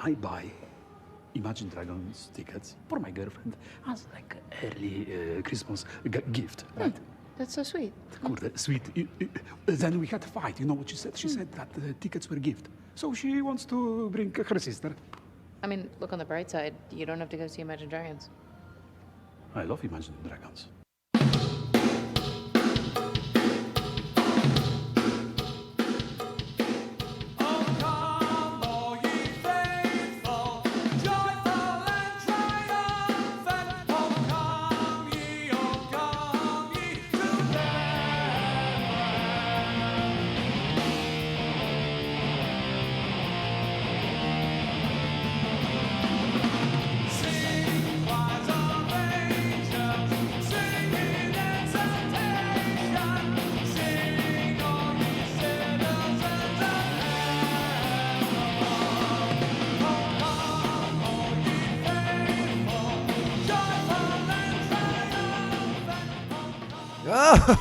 I buy Imagine Dragons tickets for my girlfriend as like early Christmas gift, right? That's so sweet. Kurde, sweet. Then we had a fight. You know what she said? She said that the tickets were gift. So she wants to bring her sister. I mean, look on the bright side. You don't have to go see Imagine Dragons. I love Imagine Dragons.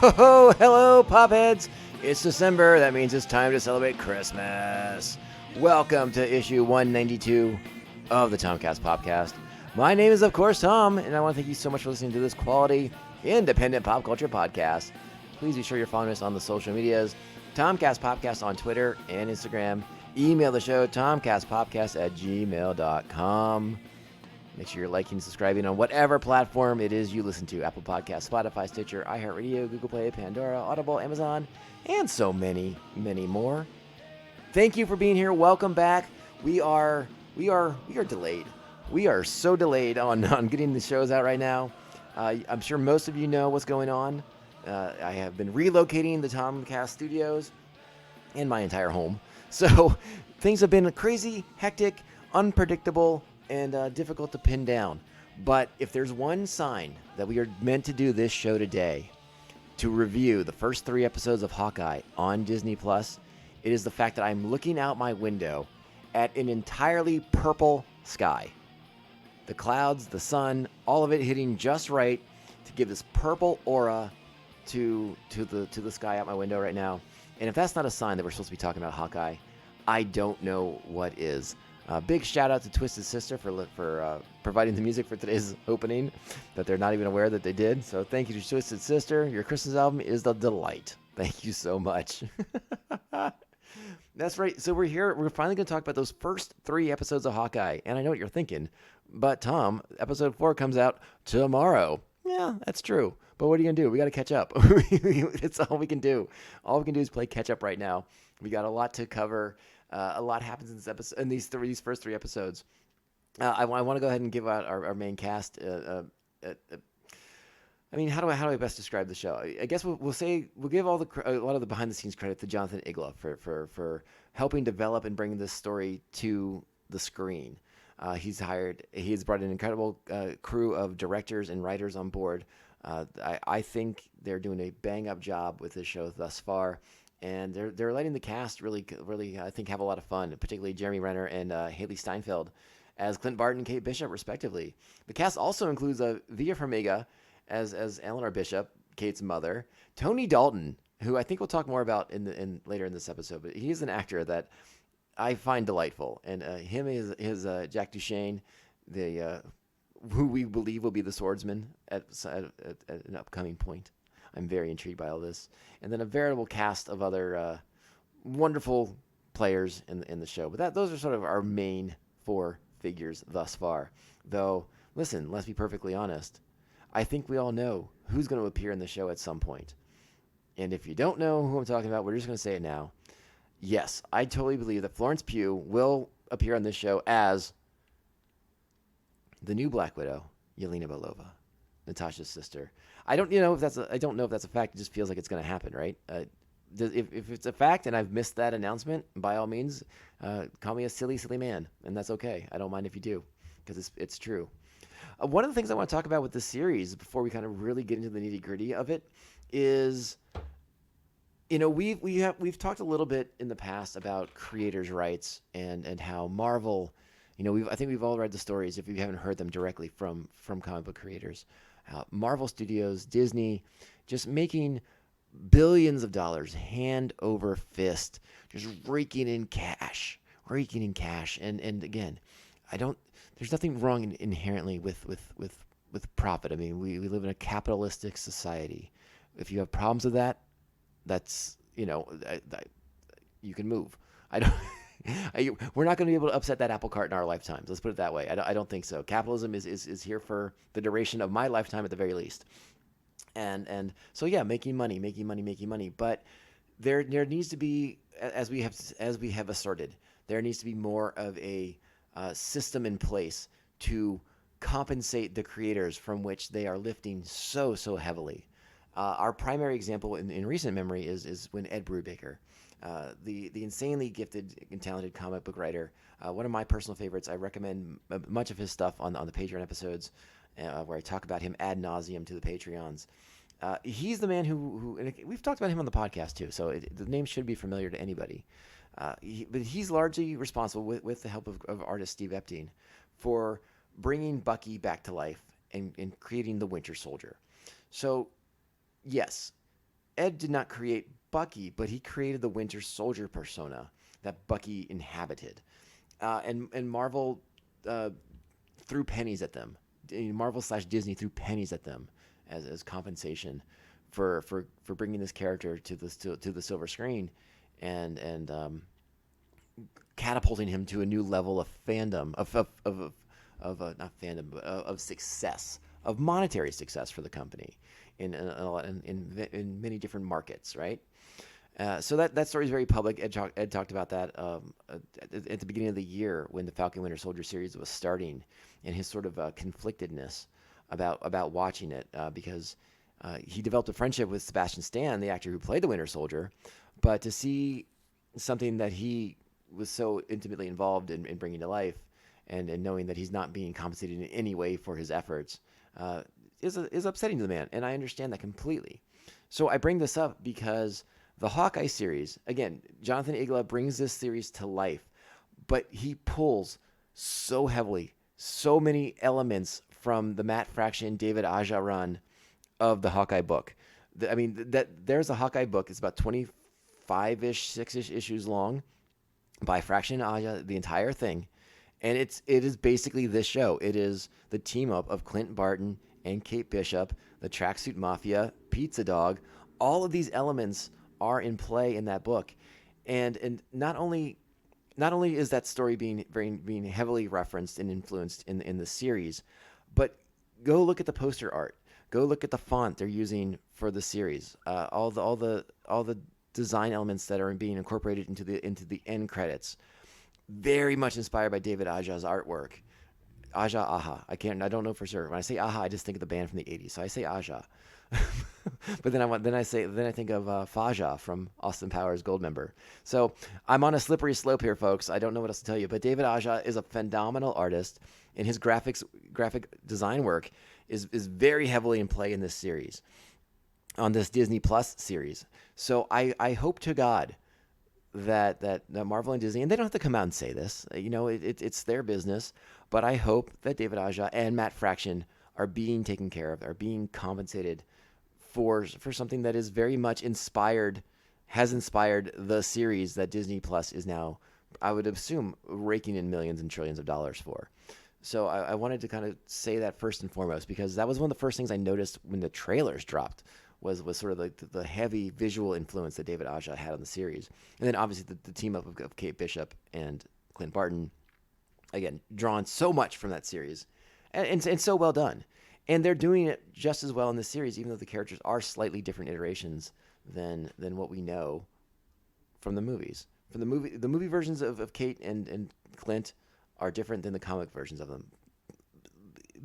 Oh, hello, Popheads. It's December. That means it's time to celebrate Christmas. Welcome to issue 192 of the TomCast POPCast. My name is, of course, Tom, and I want to thank you so much for listening to this quality, independent pop culture podcast. Please be sure you're following us on the social medias, TomCast POPCast on Twitter and Instagram. Email the show, tomcastpopcast@gmail.com. Make sure you're liking and subscribing on whatever platform it is you listen to. Apple Podcasts, Spotify, Stitcher, iHeartRadio, Google Play, Pandora, Audible, Amazon, and so many, many more. Thank you for being here. Welcome back. We are delayed. We are so delayed on getting the shows out right now. I'm sure most of you know what's going on. I have been relocating the TomCast studios and my entire home. So things have been crazy, hectic, unpredictable, and difficult to pin down. But if there's one sign that we are meant to do this show today, to review the first 3 episodes of Hawkeye on Disney+, it is the fact that I'm looking out my window at an entirely purple sky. The clouds, the sun, all of it hitting just right to give this purple aura to the sky out my window right now. And if that's not a sign that we're supposed to be talking about Hawkeye, I don't know what is. Big shout out to Twisted Sister for providing the music for today's opening that they're not even aware that they did. So thank you to Twisted Sister. Your Christmas album is a delight. Thank you so much. That's right. So we're here. We're finally going to talk about those first 3 episodes of Hawkeye. And I know what you're thinking, but Tom, episode 4 comes out tomorrow. Yeah, that's true. But what are you going to do? We got to catch up. It's all we can do. All we can do is play catch up right now. We got a lot to cover. A lot happens in this episode, in these first 3 episodes. I want to go ahead and give out our main cast. I mean, how do I best describe the show? I guess we'll give a lot of the behind the scenes credit to Jonathan Igla for helping develop and bring this story to the screen. He's brought an incredible crew of directors and writers on board. I think they're doing a bang up job with this show thus far. And they're letting the cast really, I think, have a lot of fun, particularly Jeremy Renner and Haley Steinfeld as Clint Barton and Kate Bishop, respectively. The cast also includes Via Farmiga as Eleanor Bishop, Kate's mother, Tony Dalton, who I think we'll talk more about later in this episode, but he's an actor that I find delightful, and him is Jack Duchesne, who we believe will be the swordsman at an upcoming point. I'm very intrigued by all this. And then a veritable cast of other wonderful players in the show. But those are sort of our main 4 figures thus far. Though, listen, let's be perfectly honest. I think we all know who's going to appear in the show at some point. And if you don't know who I'm talking about, we're just going to say it now. Yes, I totally believe that Florence Pugh will appear on this show as the new Black Widow, Yelena Belova, Natasha's sister. I don't know if that's a fact. It just feels like it's going to happen, right? If it's a fact and I've missed that announcement, by all means, call me a silly man, and that's okay. I don't mind if you do, because it's true. One of the things I want to talk about with this series before we kind of really get into the nitty gritty of it is, we've talked a little bit in the past about creators' rights and how Marvel, I think we've all read the stories if you haven't heard them directly from comic book creators. Marvel Studios, Disney, just making billions of dollars hand over fist, just raking in cash raking in cash. And again, there's nothing wrong inherently with profit. I mean, we live in a capitalistic society. If you have problems with that, that's, you can move. I don't. We're not going to be able to upset that apple cart in our lifetimes. Let's put it that way. I don't think so. Capitalism is here for the duration of my lifetime at the very least. And so yeah, making money. But there needs to be, as we have asserted, there needs to be more of a system in place to compensate the creators from which they are lifting so heavily. Our primary example in recent memory is when Ed Brubaker, the insanely gifted and talented comic book writer, one of my personal favorites. I recommend much of his stuff on the Patreon episodes, where I talk about him ad nauseum to the Patreons. He's the man who and we've talked about him on the podcast too, so the name should be familiar to anybody. But he's largely responsible, with the help of artist Steve Epting, for bringing Bucky back to life and creating the Winter Soldier. So, yes, Ed did not create Bucky, but he created the Winter Soldier persona that Bucky inhabited. And Marvel threw pennies at them. Marvel/Disney threw pennies at them as compensation for bringing this character to the silver screen and catapulting him to a new level of fandom not fandom, but of success, of monetary success for the company in many different markets, right? So that story is very public. Ed talked about that at the beginning of the year when the Falcon Winter Soldier series was starting, and his sort of conflictedness about watching it, because he developed a friendship with Sebastian Stan, the actor who played the Winter Soldier, but to see something that he was so intimately involved in bringing to life, and knowing that he's not being compensated in any way for his efforts, is upsetting to the man, and I understand that completely. So I bring this up because the Hawkeye series, again, Jonathan Igla brings this series to life, but he pulls so heavily, so many elements from the Matt Fraction, David Aja run of the Hawkeye book. There's a Hawkeye book. It's about 25-ish, 6-ish issues long by Fraction and Aja, the entire thing. And it is basically this show. It is the team up of Clint Barton and Kate Bishop, the Tracksuit Mafia, Pizza Dog. All of these elements are in play in that book, and not only is that story being heavily referenced and influenced in the series, but go look at the poster art. Go look at the font they're using for the series. All the design elements that are being incorporated into the end credits. Very much inspired by David Aja's artwork. Aja Aha. I don't know for sure. When I say Aha, I just think of the band from the 80s. So I say Aja. But then I think of Faja from Austin Powers Goldmember. So I'm on a slippery slope here, folks. I don't know what else to tell you. But David Aja is a phenomenal artist, and his graphic design work is very heavily in play in this series, on this Disney Plus series. So I hope to God that Marvel and Disney, and they don't have to come out and say this, it's their business, but I hope that David Aja and Matt Fraction are being taken care of, are being compensated for something that is very much has inspired the series that Disney Plus is now, I would assume, raking in millions and trillions of dollars for. So I wanted to kind of say that first and foremost, because that was one of the first things I noticed when the trailers dropped, was sort of the heavy visual influence that David Aja had on the series. And then obviously the team up of Kate Bishop and Clint Barton, again, drawn so much from that series, and so well done. And they're doing it just as well in this series, even though the characters are slightly different iterations than what we know from the movies. From the movie versions of Kate and Clint are different than the comic versions of them.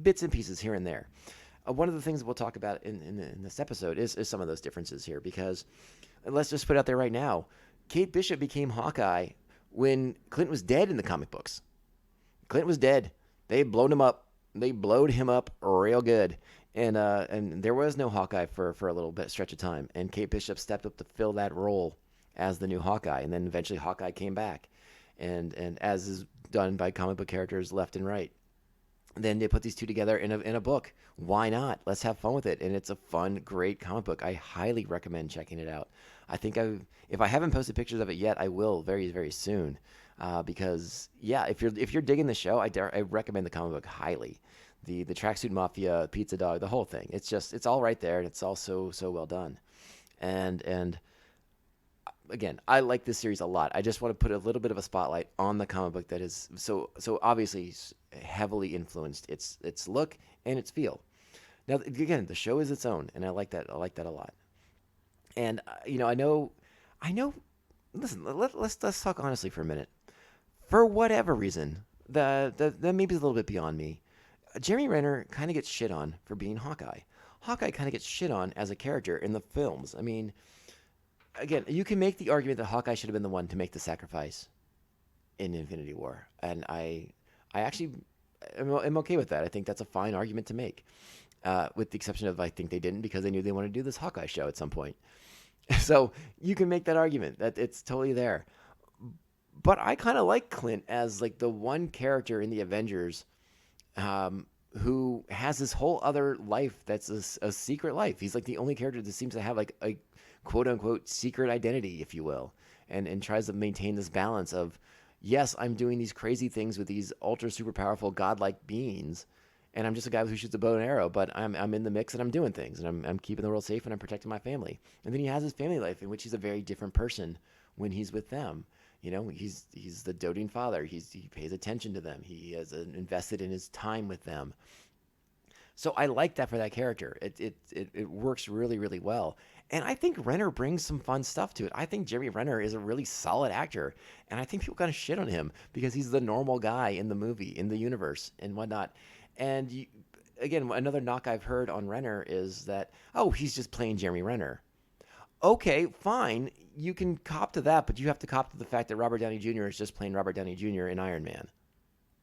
Bits and pieces here and there. One of the things we'll talk about in this episode is some of those differences here, because let's just put it out there right now. Kate Bishop became Hawkeye when Clint was dead in the comic books. Clint was dead. They blowed him up. They blowed him up real good. And there was no Hawkeye for a little bit stretch of time. And Kate Bishop stepped up to fill that role as the new Hawkeye. And then eventually Hawkeye came back. And as is done by comic book characters left and right. Then they put these two together in a book. Why not? Let's have fun with it. And it's a fun, great comic book. I highly recommend checking it out. I think if I haven't posted pictures of it yet, I will very, very soon. because yeah, if you're digging the show, I recommend the comic book highly. The tracksuit mafia, pizza dog, the whole thing. It's all right there, and it's all so well done. And again, I like this series a lot. I just want to put a little bit of a spotlight on the comic book that is so obviously heavily influenced its look and its feel. Now, again, the show is its own, and I like that. I like that a lot. And I know. Listen, let's talk honestly for a minute. For whatever reason, that maybe is a little bit beyond me. Jeremy Renner kind of gets shit on for being Hawkeye. Hawkeye kind of gets shit on as a character in the films. I mean, again, you can make the argument that Hawkeye should have been the one to make the sacrifice in Infinity War, and I actually am okay with that. I think that's a fine argument to make, with the exception of I think they didn't because they knew they wanted to do this Hawkeye show at some point. So you can make that argument that it's totally there. But I kind of like Clint as like the one character in the Avengers who has this whole other life that's a secret life. He's like the only character that seems to have like a quote unquote secret identity, if you will, and tries to maintain this balance of, yes, I'm doing these crazy things with these ultra super powerful godlike beings, and I'm just a guy who shoots a bow and arrow, but I'm in the mix and I'm doing things and I'm keeping the world safe and I'm protecting my family. And then he has his family life in which he's a very different person when he's with them. You know, he's the doting father. He pays attention to them. He has invested in his time with them. So I like that for that character. It works really, really well. And I think Renner brings some fun stuff to it. I think Jeremy Renner is a really solid actor. And I think people kind of shit on him because he's the normal guy in the movie, in the universe, and whatnot. And again, another knock I've heard on Renner is that, oh, he's just playing Jeremy Renner. Okay, fine. You can cop to that, but you have to cop to the fact that Robert Downey Jr. is just playing Robert Downey Jr. in Iron Man.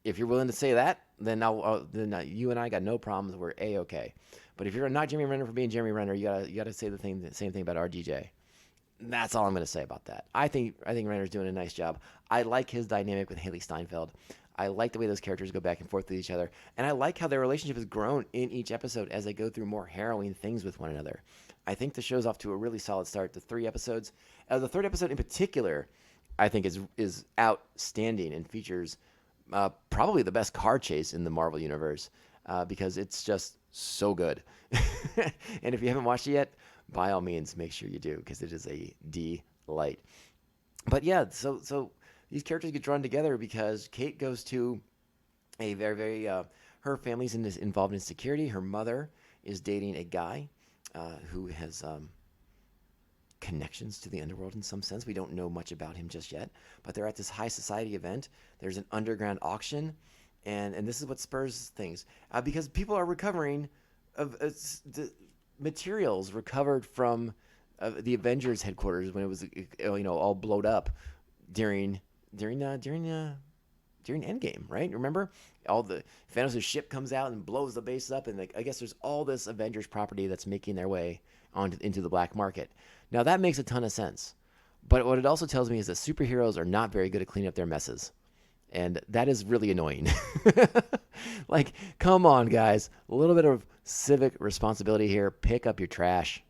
If you're willing to say that, then you and I got no problems. We're A-okay. But if you're not Jeremy Renner for being Jeremy Renner, you gotta say the same thing about RDJ. That's all I'm going to say about that. I think Renner's doing a nice job. I like his dynamic with Haley Steinfeld. I like the way those characters go back and forth with each other. And I like how their relationship has grown in each episode as they go through more harrowing things with one another. I think the show's off to a really solid start. The 3 episodes, the third episode in particular, I think is outstanding and features probably the best car chase in the Marvel Universe because it's just so good. And if you haven't watched it yet, by all means, make sure you do because it is a delight. But yeah, so these characters get drawn together because Kate goes to a very, very, her family's involved in security. Her mother is dating a guy who has connections to the underworld in some sense. We don't know much about him just yet, but they're at this high society event. There's an underground auction, and this is what spurs things because people are recovering of the materials recovered from the Avengers headquarters when it was all blowed up during Endgame, right? Remember, all the Thanos' ship comes out and blows the base up, and I guess there's all this Avengers property that's making their way into the black market. Now that makes a ton of sense, but what it also tells me is that superheroes are not very good at cleaning up their messes, and that is really annoying. Like, come on, guys, a little bit of civic responsibility here. Pick up your trash.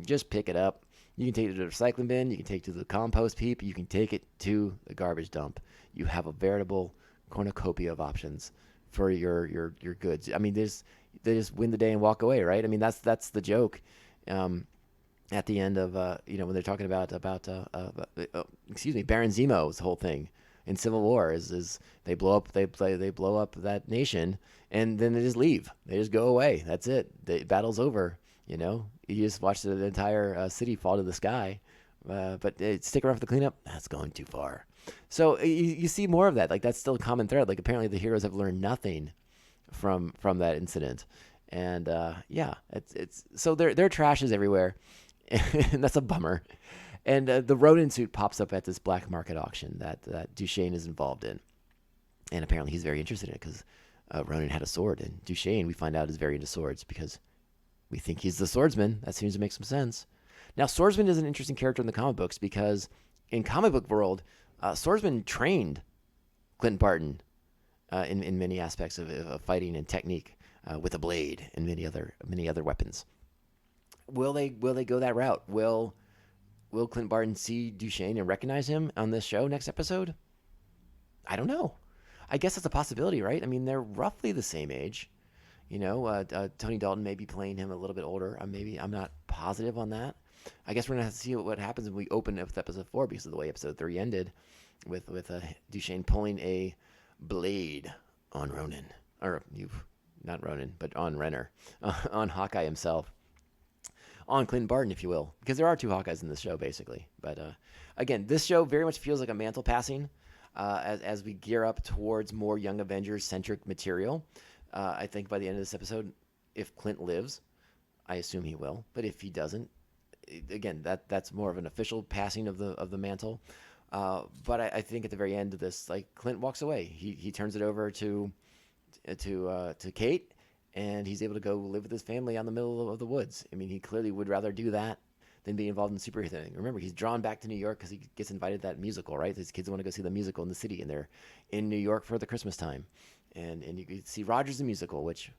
Just pick it up. You can take it to the recycling bin. You can take it to the compost heap. You can take it to the garbage dump. You have a veritable cornucopia of options for your goods. I mean, they just win the day and walk away, right? I mean, that's the joke. At the end of when they're talking about Baron Zemo's whole thing in Civil War is they blow up that nation and then they just leave. They just go away. That's it. The battle's over. You just watch the entire city fall to the sky. But stick around for the cleanup. That's going too far. So you see more of that. Like, that's still a common thread. Like, apparently the heroes have learned nothing from that incident. And it's so their trash is everywhere, and that's a bummer. And the Ronin suit pops up at this black market auction that Duchesne is involved in, and apparently he's very interested in it because Ronin had a sword, and Duchesne, we find out, is very into swords because we think he's the swordsman. That seems to make some sense. Now, Swordsman is an interesting character in the comic books because in comic book world, Swordsman trained Clint Barton in many aspects of fighting and technique with a blade and many other weapons. Will they go that route? Will Clint Barton see Duchesne and recognize him on this show next episode? I don't know. I guess that's a possibility, right? I mean, they're roughly the same age. Tony Dalton may be playing him a little bit older. I'm not positive on that. I guess we're gonna have to see what happens when we open with episode 4 because of the way episode 3 ended, with Duchesne pulling a blade on Ronan, or not Ronan, but on Renner, on Hawkeye himself, on Clint Barton, if you will, because there are 2 Hawkeyes in this show basically. But again, this show very much feels like a mantle passing as we gear up towards more Young Avengers centric material. I think by the end of this episode, if Clint lives, I assume he will. But if he doesn't, again, that's more of an official passing of the mantle. But I think at the very end of this, like, Clint walks away. He turns it over to Kate, and he's able to go live with his family out in the middle of the woods. I mean, he clearly would rather do that than be involved in superhero thing. Remember, he's drawn back to New York because he gets invited to that musical, right? His kids want to go see the musical in the city, and they're in New York for the Christmas time. And you can see Rogers the Musical, which,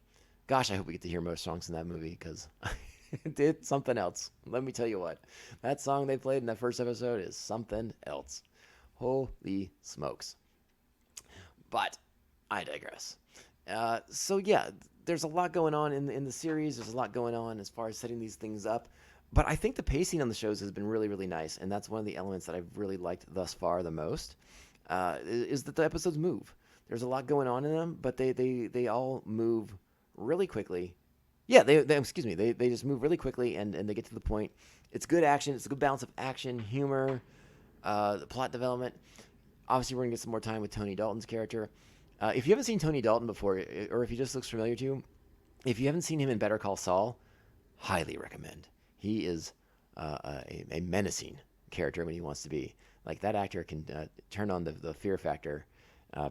gosh, I hope we get to hear more songs in that movie because it did something else. Let me tell you what. That song they played in that first episode is something else. Holy smokes. But I digress. So, yeah, there's a lot going on in the series. There's a lot going on as far as setting these things up. But I think the pacing on the shows has been really, really nice. And that's one of the elements that I've really liked thus far the most, is that the episodes move. There's a lot going on in them, but they all move really quickly. Yeah, they just move really quickly and they get to the point. It's good action. It's a good balance of action, humor, the plot development. Obviously, we're going to get some more time with Tony Dalton's character. If you haven't seen Tony Dalton before, or if he just looks familiar to you, if you haven't seen him in Better Call Saul, highly recommend. He is a menacing character when he wants to be. Like, that actor can turn on the fear factor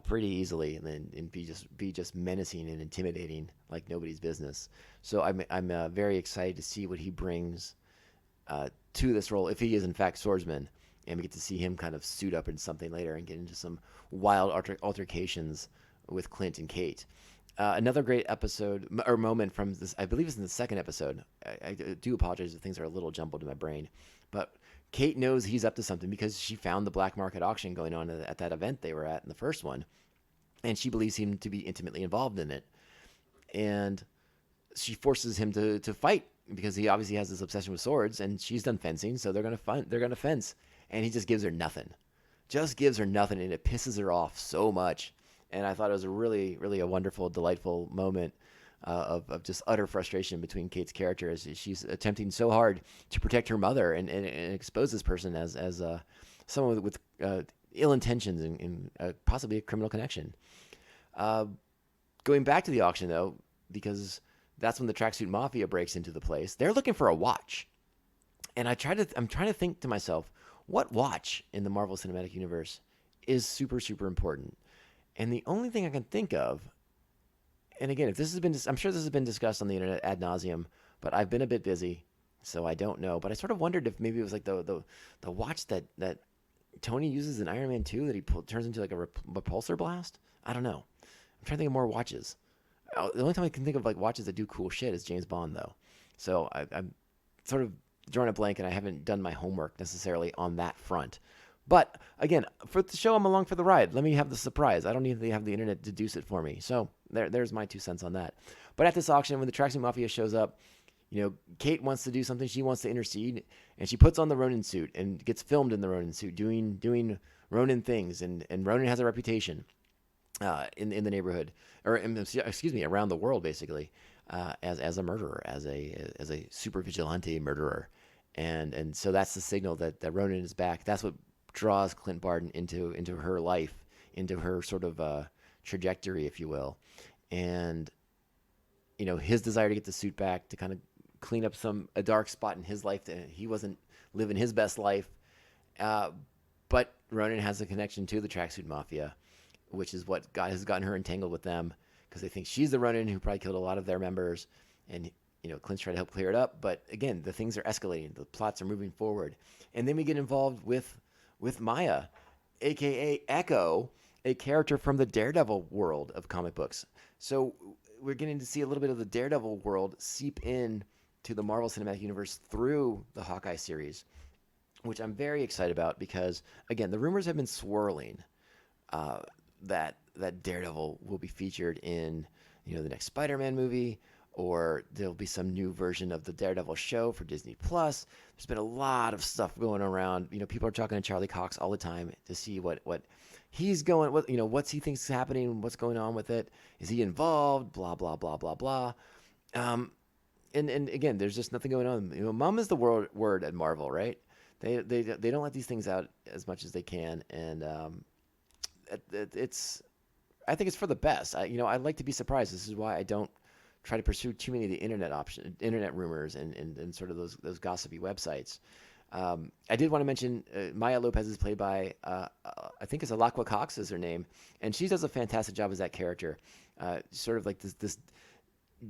pretty easily, and be just menacing and intimidating like nobody's business. So I'm very excited to see what he brings to this role, if he is in fact swordsman, and we get to see him kind of suit up in something later and get into some wild altercations with Clint and Kate. Another great episode or moment from this, I believe it's in the second episode. I do apologize if things are a little jumbled in my brain, but Kate knows he's up to something because she found the black market auction going on at that event they were at in the first one, and she believes him to be intimately involved in it. And she forces him to fight because he obviously has this obsession with swords, and she's done fencing, so they're gonna fence, and he just gives her nothing, and it pisses her off so much. And I thought it was a really, really a wonderful, delightful moment of just utter frustration between Kate's character as she's attempting so hard to protect her mother and expose this person as someone with ill intentions and possibly a criminal connection. Going back to the auction, though, because that's when the Tracksuit Mafia breaks into the place. They're looking for a watch. And I'm trying to think to myself, what watch in the Marvel Cinematic Universe is super, super important? And the only thing I can think of, and again, if this has been, I'm sure this has been discussed on the internet ad nauseum, but I've been a bit busy, so I don't know. But I sort of wondered if maybe it was like the watch that Tony uses in Iron Man 2 that he turns into like a repulsor blast. I don't know. I'm trying to think of more watches. The only time I can think of like watches that do cool shit is James Bond, though. So I'm sort of drawing a blank, and I haven't done my homework necessarily on that front. But again, for the show, I'm along for the ride. Let me have the surprise. I don't need to have the internet deduce it for me. So there's my 2 cents on that. But at this auction, when the Tracksuit Mafia shows up, Kate wants to do something. She wants to intercede, and she puts on the Ronin suit and gets filmed in the Ronin suit doing Ronin things. And Ronin has a reputation in the neighborhood, or excuse me, around the world, basically, as a murderer, as a super vigilante murderer. And so that's the signal that Ronin is back. That's what draws Clint Barton into her life, into her sort of trajectory, if you will. And his desire to get the suit back, to kind of clean up a dark spot in his life that he wasn't living his best life. But Ronin has a connection to the Tracksuit Mafia, which is what has gotten her entangled with them, because they think she's the Ronin who probably killed a lot of their members. And Clint's trying to help clear it up, but again, the things are escalating. The plots are moving forward, and then we get involved with Maya, aka Echo, a character from the Daredevil world of comic books. So we're getting to see a little bit of the Daredevil world seep in to the Marvel Cinematic Universe through the Hawkeye series, which I'm very excited about because, again, the rumors have been swirling that Daredevil will be featured in, the next Spider-Man movie, or there'll be some new version of the Daredevil show for Disney Plus. There's been a lot of stuff going around. People are talking to Charlie Cox all the time to see what he's going, what he thinks is happening, what's going on with it. Is he involved? Blah blah blah blah blah. And again, there's just nothing going on. Mom is the word at Marvel, right? They don't let these things out as much as they can, and I think it's for the best. I'd like to be surprised. This is why I don't try to pursue too many of the internet rumors and sort of those gossipy websites. I did want to mention Maya Lopez is played by I think it's Alaqua Cox is her name, and she does a fantastic job as that character, sort of like this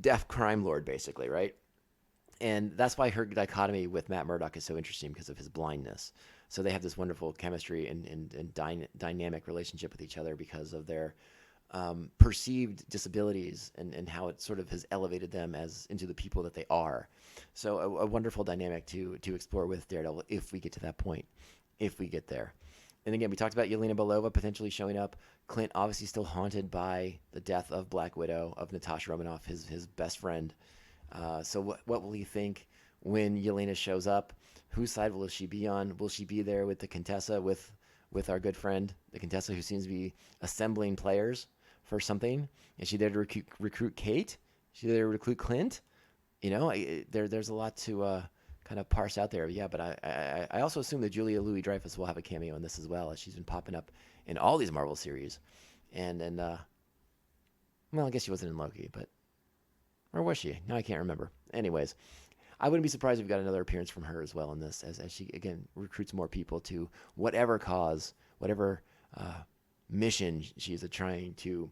deaf crime lord, basically, right? And that's why her dichotomy with Matt Murdock is so interesting, because of his blindness. So they have this wonderful chemistry and dynamic relationship with each other because of their perceived disabilities and how it sort of has elevated them into the people that they are. So a wonderful dynamic to explore with Daredevil if we get to that point, if we get there. And again, we talked about Yelena Belova potentially showing up. Clint obviously still haunted by the death of Black Widow, of Natasha Romanoff, his best friend. So what will he think when Yelena shows up? Whose side will she be on? Will she be there with the Contessa, with our good friend, the Contessa, who seems to be assembling players for something? Is she there to recruit Kate? Is she there to recruit Clint? There's a lot to kind of parse out there. Yeah, but I also assume that Julia Louis-Dreyfus will have a cameo in this as well, as she's been popping up in all these Marvel series. And well, I guess she wasn't in Loki, but or was she? No, I can't remember. Anyways, I wouldn't be surprised if we got another appearance from her as well in this, as she again recruits more people to whatever cause, whatever mission she's trying to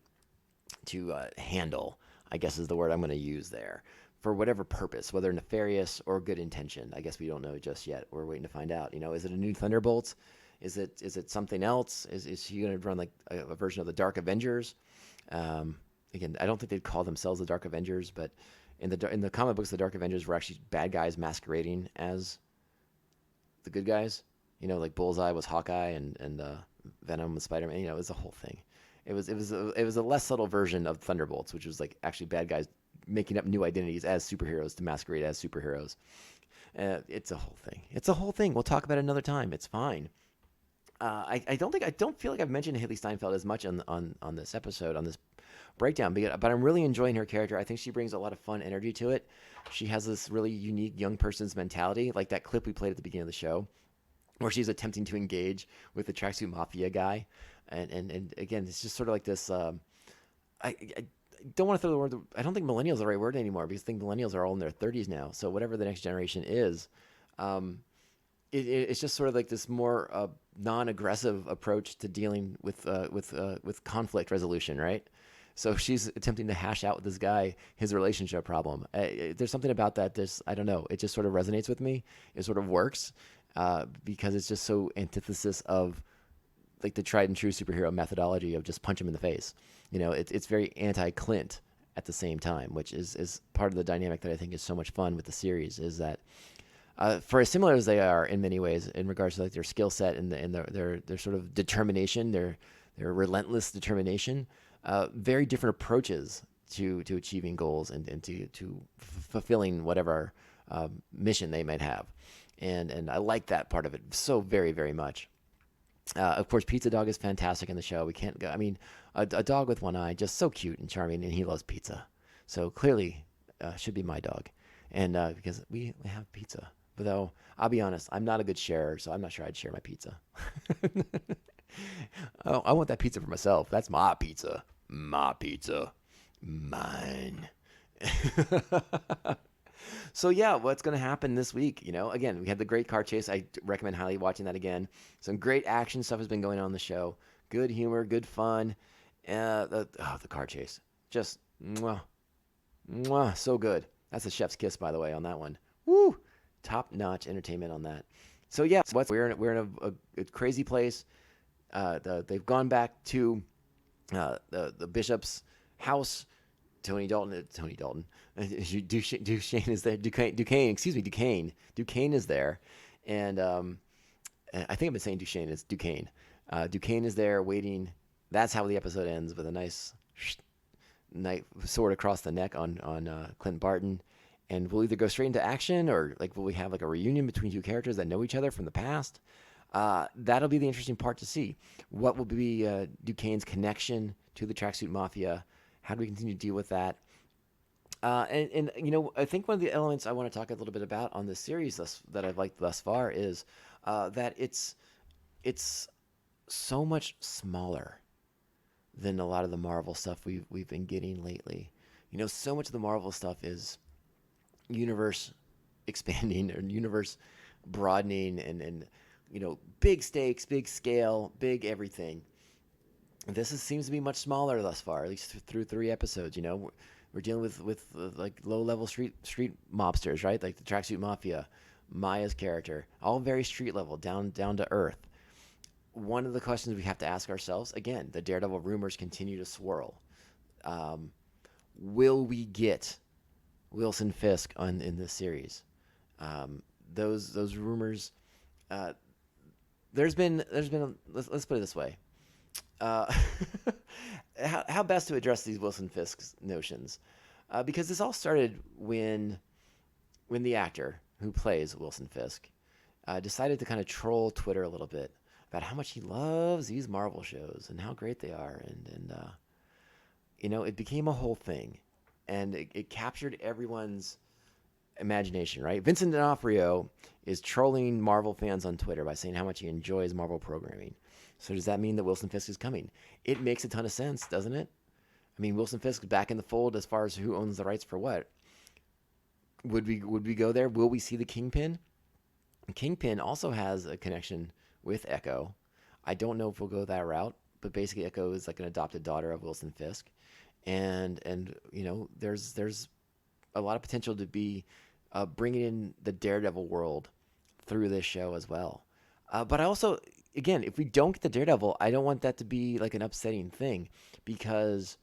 handle, I guess is the word I'm going to use there, for whatever purpose, whether nefarious or good intention. I guess we don't know just yet. We're waiting to find out. Is it a new Thunderbolts? Is it something else? Is she going to run like a version of the Dark Avengers? Again, I don't think they'd call themselves the Dark Avengers, but in the comic books, the Dark Avengers were actually bad guys masquerading as the good guys. Like Bullseye was Hawkeye and Venom was Spider-Man. It was a whole thing. It was a less subtle version of Thunderbolts, which was like actually bad guys making up new identities as superheroes to masquerade as superheroes. It's a whole thing. It's a whole thing. We'll talk about it another time. It's fine. I don't feel like I've mentioned Haley Steinfeld as much on this episode, on this breakdown, but I'm really enjoying her character. I think she brings a lot of fun energy to it. She has this really unique young person's mentality, like that clip we played at the beginning of the show, where she's attempting to engage with the tracksuit mafia guy, and again, it's just sort of like this. I don't want to throw the word. I don't think millennials is the right word anymore, because I think millennials are all in their 30s now. So whatever the next generation is, it's just sort of like this more non-aggressive approach to dealing with conflict resolution, right? So she's attempting to hash out with this guy his relationship problem. There's something about that. I don't know. It just sort of resonates with me. It sort of works because it's just so antithesis of like the tried and true superhero methodology of just punch him in the face. It's very anti-Clint at the same time, which is part of the dynamic that I think is so much fun with the series, is that for as similar as they are in many ways in regards to like their skill set and their sort of determination, their relentless determination, very different approaches to achieving goals and to fulfilling whatever mission they might have. And I like that part of it so very, very much. Of course, Pizza Dog is fantastic in the show. We can't go. I mean, a dog with one eye, just so cute and charming, and he loves pizza. So clearly, should be my dog. And because we have pizza. But though, I'll be honest, I'm not a good sharer, so I'm not sure I'd share my pizza. Oh, I want that pizza for myself. That's my pizza. My pizza. Mine. So yeah, what's going to happen this week? Again, we had the great car chase. I recommend highly watching that again. Some great action stuff has been going on the show. Good humor, good fun. The car chase. Just, mwah, mwah, so good. That's a chef's kiss, by the way, on that one. Woo! Top-notch entertainment on that. So yeah, we're in a crazy place. They've gone back to the bishop's house. Tony Dalton. Duquesne is there. Duquesne is there, and I think I've been saying Duquesne. It's Duquesne. Duquesne is there waiting That's how the episode ends, with a nice knife sword across the neck on Clint Barton. And we'll either go straight into action, or like will we have like a reunion between two characters that know each other from the past? That'll be the interesting part to see. What will be Duquesne's connection to the Tracksuit Mafia? How do we continue to deal with that? And I think one of the elements I want to talk a little bit about on this series that I've liked thus far is that it's so much smaller than a lot of the Marvel stuff we've been getting lately. So much of the Marvel stuff is universe expanding or universe broadening, and big stakes, big scale, big everything. Seems to be much smaller thus far, at least through 3 episodes. We're dealing with like low level street mobsters, right? Like the Tracksuit Mafia, Maya's character, all very street level, down to earth. One of the questions we have to ask ourselves, again, the Daredevil rumors continue to swirl. Will we get Wilson Fisk in this series? Those rumors. There's been. Let's put it this way. How best to address these Wilson Fisk notions? Because this all started when the actor who plays Wilson Fisk decided to kind of troll Twitter a little bit about how much he loves these Marvel shows and how great they are, and it became a whole thing, and it captured everyone's imagination, right? Vincent D'Onofrio is trolling Marvel fans on Twitter by saying how much he enjoys Marvel programming. So does that mean that Wilson Fisk is coming? It makes a ton of sense, doesn't it? I mean, Wilson Fisk is back in the fold as far as who owns the rights for what. Would we go there? Will we see the Kingpin? Kingpin also has a connection with Echo. I don't know if we'll go that route, but basically Echo is like an adopted daughter of Wilson Fisk, and there's a lot of potential to be bringing in the Daredevil world through this show as well. But I also, again, if we don't get the Daredevil, I don't want that to be like an upsetting thing, because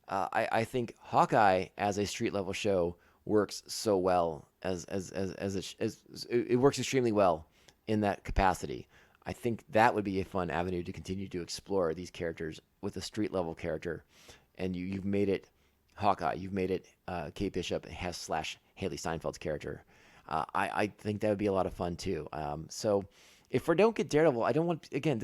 I think Hawkeye as a street level show works so well as it works extremely well in that capacity. I think that would be a fun avenue to continue to explore these characters with a street level character, and you've made it Hawkeye, you've made it Kate Bishop / Haley Steinfeld's character. I think that would be a lot of fun too. So if we don't get Daredevil, I don't want, again,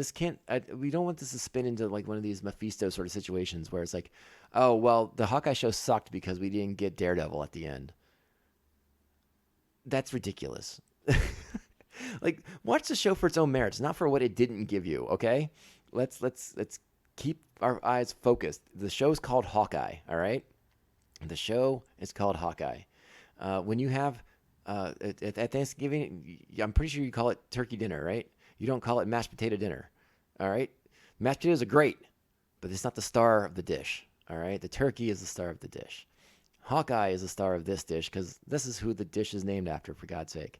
we don't want this to spin into like one of these Mephisto sort of situations where it's like, oh, well, the Hawkeye show sucked because we didn't get Daredevil at the end. That's ridiculous. Like, watch the show for its own merits, not for what it didn't give you, okay? Let's keep our eyes focused. The show's called Hawkeye, all right? The show is called Hawkeye. When you have at Thanksgiving, I'm pretty sure you call it turkey dinner, right? You don't call it mashed potato dinner, all right? Mashed potatoes are great, but it's not the star of the dish, all right? The turkey is the star of the dish. Hawkeye is the star of this dish because this is who the dish is named after, for God's sake.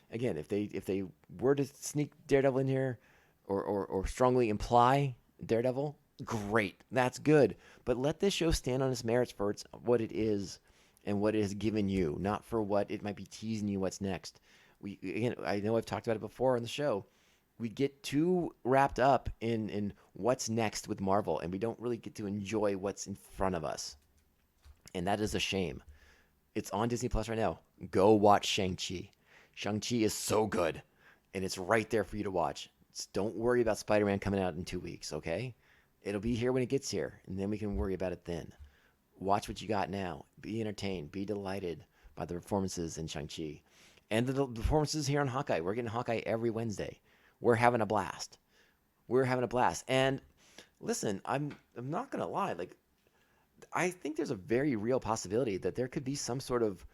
Again, if they were to sneak Daredevil in here or strongly imply Daredevil, great, that's good. But let this show stand on its merits for what it is and what it has given you, not for what it might be teasing you what's next. I know I've talked about it before on the show. We get too wrapped up in what's next with Marvel, and we don't really get to enjoy what's in front of us. And that is a shame. It's on Disney Plus right now. Go watch Shang-Chi. Shang-Chi is so good, and it's right there for you to watch. Just don't worry about Spider-Man coming out in 2 weeks, okay? It'll be here when it gets here, and then we can worry about it then. Watch what you got now. Be entertained. Be delighted by the performances in Shang-Chi. And the performances here on Hawkeye. We're getting Hawkeye every Wednesday. We're having a blast. And listen, I'm not going to lie. Like, I think there's a very real possibility that there could be some sort of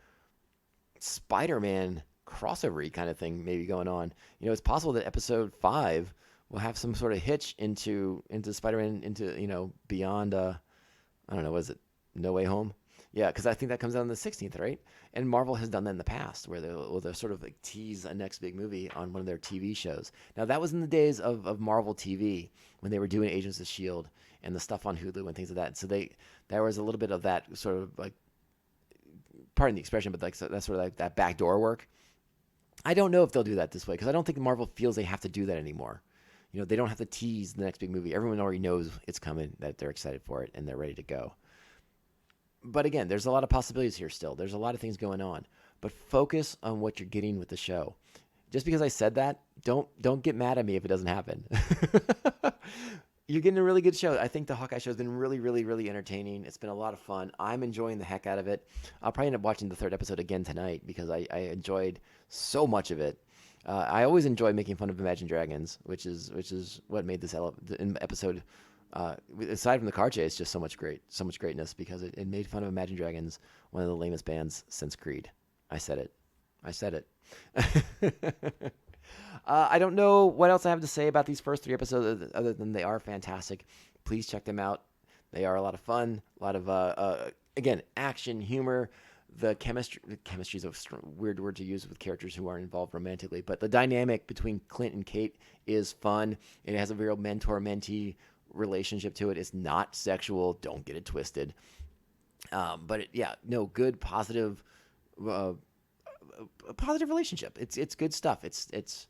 Spider-Man crossover kind of thing maybe going on. It's possible that episode 5 will have some sort of hitch into Spider-Man, into, beyond, I don't know, was it No Way Home? Yeah, because I think that comes out on the 16th, right? And Marvel has done that in the past, where they'll sort of like tease a next big movie on one of their TV shows. Now, that was in the days of Marvel TV, when they were doing Agents of S.H.I.E.L.D. and the stuff on Hulu and things like that. So there was a little bit of that sort of like, pardon the expression, but like that sort of like that backdoor work. I don't know if they'll do that this way, because I don't think Marvel feels they have to do that anymore. they don't have to tease the next big movie. Everyone already knows it's coming, that they're excited for it, and they're ready to go. But again, there's a lot of possibilities here still. There's a lot of things going on. But focus on what you're getting with the show. Just because I said that, don't get mad at me if it doesn't happen. You're getting a really good show. I think the Hawkeye show has been really, really, really entertaining. It's been a lot of fun. I'm enjoying the heck out of it. I'll probably end up watching the 3rd episode again tonight because I enjoyed so much of it. I always enjoy making fun of Imagine Dragons, which is what made this episode. Aside from the car chase, just so much greatness because it made fun of Imagine Dragons, one of the lamest bands since Creed. I said it. I don't know what else I have to say about these first 3 episodes other than they are fantastic. Please check them out. They are a lot of fun, a lot of, again, action, humor. The chemistry is a weird word to use with characters who aren't involved romantically, but the dynamic between Clint and Kate is fun. It has a real mentor-mentee relationship to it. It's not sexual. Don't get it twisted. But good, positive, a positive relationship. It's good stuff. It's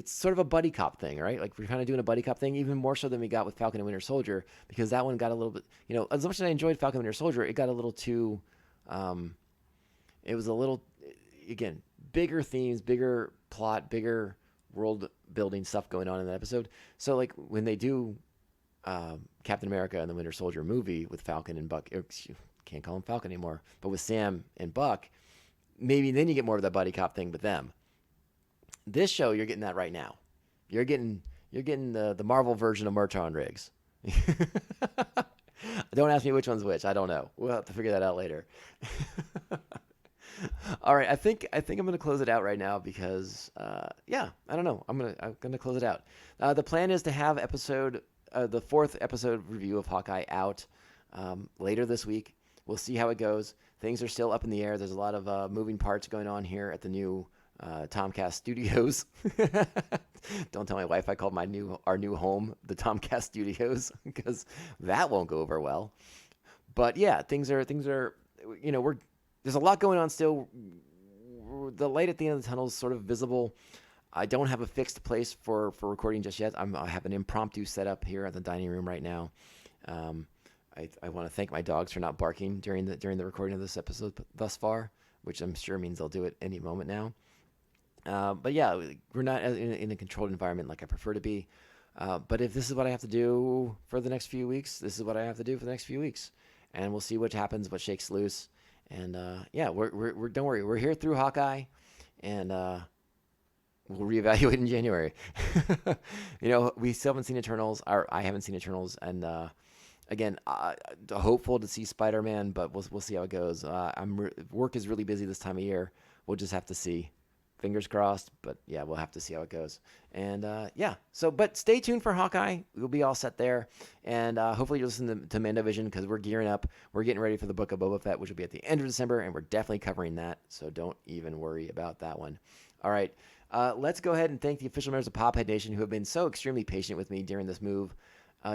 sort of a buddy cop thing, right? Like we're kind of doing a buddy cop thing, even more so than we got with Falcon and Winter Soldier, because that one got a little bit, as much as I enjoyed Falcon and Winter Soldier, it got a little too, it was a little, again, bigger themes, bigger plot, bigger world building stuff going on in that episode. So like when they do Captain America and the Winter Soldier movie with Falcon and Buck, can't call him Falcon anymore, but with Sam and Buck, maybe then you get more of that buddy cop thing with them. This show, you're getting that right now. You're getting the Marvel version of Murtaugh Riggs. Don't ask me which one's which. I don't know. We'll have to figure that out later. All right, I think I'm going to close it out right now because I don't know. I'm going to close it out. The plan is to have the 4th episode review of Hawkeye out later this week. We'll see how it goes. Things are still up in the air. There's a lot of moving parts going on here at the new TomCast Studios. Don't tell my wife I called our new home the TomCast Studios because that won't go over well. But yeah, things are there's a lot going on still. The light at the end of the tunnel is sort of visible. I don't have a fixed place for recording just yet. I have an impromptu setup here at the dining room right now. I want to thank my dogs for not barking during the recording of this episode thus far, which I'm sure means they'll do it any moment now. But yeah, we're not in a controlled environment like I prefer to be. But if this is what I have to do for the next few weeks, this is what I have to do for the next few weeks, and we'll see what happens, what shakes loose. And we're don't worry, we're here through Hawkeye, and we'll reevaluate in January. We still haven't seen Eternals. I haven't seen Eternals, and again, hopeful to see Spider-Man, but we'll see how it goes. Work is really busy this time of year. We'll just have to see. Fingers crossed, but yeah, we'll have to see how it goes. And but stay tuned for Hawkeye. We'll be all set there. And hopefully you'll listen to MandoVision because we're gearing up. We're getting ready for the Book of Boba Fett, which will be at the end of December, and we're definitely covering that. So don't even worry about that one. All right, let's go ahead and thank the official members of Pophead Nation who have been so extremely patient with me during this move.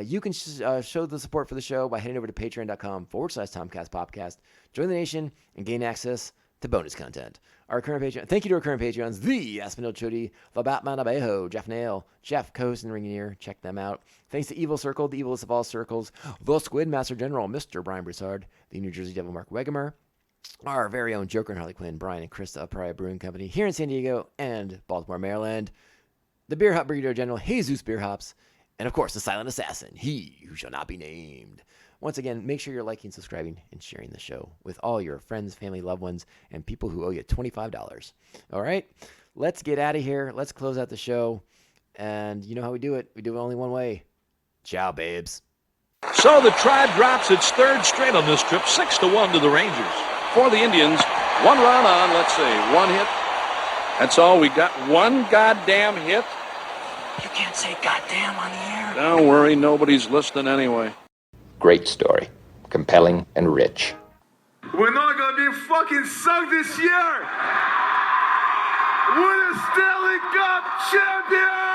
You can show the support for the show by heading over to patreon.com/TomCast POPCast. Join the nation and gain access to bonus content. Our current Patreon. Thank you to our current Patreons, the Aspinall Chody, the Batman Abejo, Jeff Nail, Jeff Coast, and Ringineer. Check them out. Thanks to Evil Circle, the evilest of all circles, the Squid Master General, Mr. Brian Broussard, the New Jersey Devil Mark Wegemer, our very own Joker and Harley Quinn, Brian and Krista of Pariah Brewing Company here in San Diego and Baltimore, Maryland, the Beer Hop Burrito General, Jesus Beer Hops, and of course, the Silent Assassin, he who shall not be named. Once again, make sure you're liking, subscribing, and sharing the show with all your friends, family, loved ones, and people who owe you $25. All right? Let's get out of here. Let's close out the show. And you know how we do it. We do it only one way. Ciao, babes. So the Tribe drops its 3rd straight on this trip, 6-1 to the Rangers. For the Indians, 1 run on, let's see, 1 hit. That's all we got. 1 goddamn hit. You can't say goddamn on the air. Don't worry, nobody's listening anyway. Great story. Compelling and rich. We're not gonna be fucking sucked this year! We're the Stanley Cup champions!